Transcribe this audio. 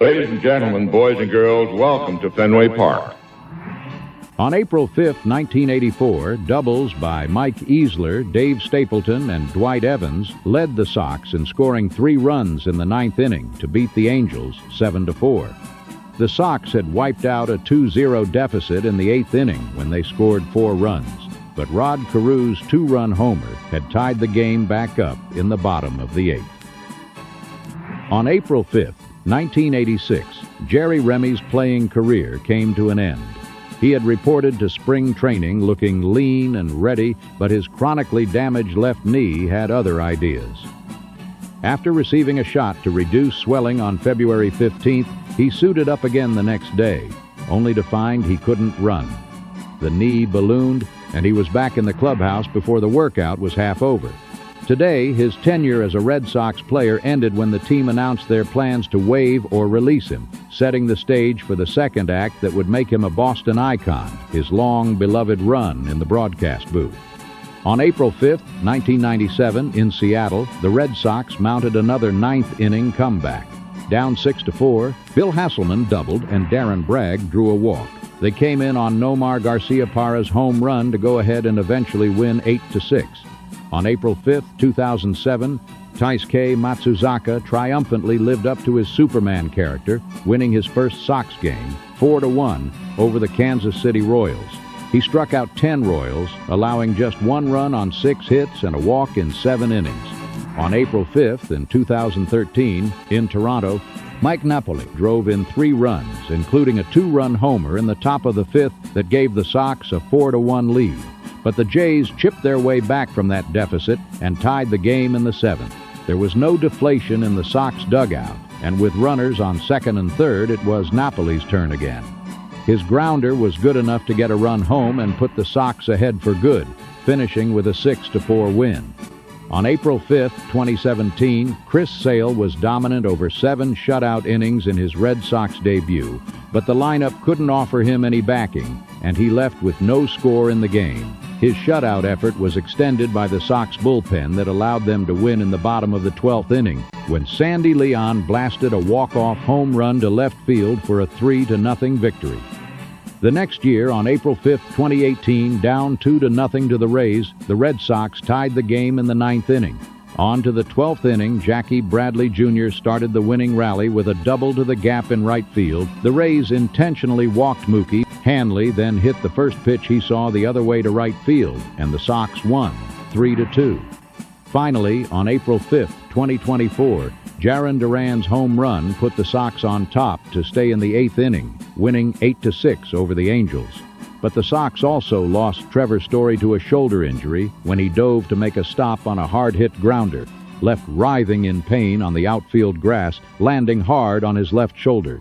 Ladies and gentlemen, boys and girls, welcome to Fenway Park. On April 5, 1984, doubles by Mike Easler, Dave Stapleton, and Dwight Evans led the Sox in scoring 3 runs in the 9th inning to beat the Angels 7-4. The Sox had wiped out a 2-0 deficit in the 8th inning when they scored 4 runs, but Rod Carew's 2-run homer had tied the game back up in the bottom of the 8th. On April 5, 1986, Jerry Remy's playing career came to an end. He had reported to spring training looking lean and ready, but his chronically damaged left knee had other ideas. After receiving a shot to reduce swelling on February 15th, he suited up again the next day, only to find he couldn't run. The knee ballooned, and he was back in the clubhouse before the workout was half over. Today, his tenure as a Red Sox player ended when the team announced their plans to waive or release him, setting the stage for the second act that would make him a Boston icon, his long-beloved run in the broadcast booth. On April 5, 1997, in Seattle, the Red Sox mounted another 9th-inning comeback. Down 6-4, Bill Hasselman doubled and Darren Bragg drew a walk. They came in on Nomar Garcia-Parra's home run to go ahead and eventually win 8-6. On April 5, 2007, Taisuke Matsuzaka triumphantly lived up to his Superman character, winning his first Sox game 4-1 over the Kansas City Royals. He struck out 10 Royals, allowing just 1 run on 6 hits and a walk in 7 innings. On April 5th in 2013, in Toronto, Mike Napoli drove in 3 runs, including a 2-run homer in the top of the 5th that gave the Sox a 4-1 lead. But the Jays chipped their way back from that deficit and tied the game in the 7th. There was no deflation in the Sox dugout, and with runners on 2nd and 3rd, it was Napoli's turn again. His grounder was good enough to get a run home and put the Sox ahead for good, finishing with a 6-4 win. On April 5, 2017, Chris Sale was dominant over 7 shutout innings in his Red Sox debut, but the lineup couldn't offer him any backing, and he left with no score in the game. His shutout effort was extended by the Sox bullpen that allowed them to win in the bottom of the 12th inning when Sandy Leon blasted a walk-off home run to left field for a 3-0 victory. The next year, on April 5, 2018, down 2-0 to the Rays, the Red Sox tied the game in the 9th inning. On to the 12th inning, Jackie Bradley Jr. started the winning rally with a double to the gap in right field. The Rays intentionally walked Mookie. Hanley then hit the first pitch he saw the other way to right field, and the Sox won 3-2. Finally, on April 5, 2024, Jarren Duran's home run put the Sox on top to stay in the 8th inning, winning 8-6 over the Angels. But the Sox also lost Trevor Story to a shoulder injury when he dove to make a stop on a hard-hit grounder, left writhing in pain on the outfield grass, landing hard on his left shoulder.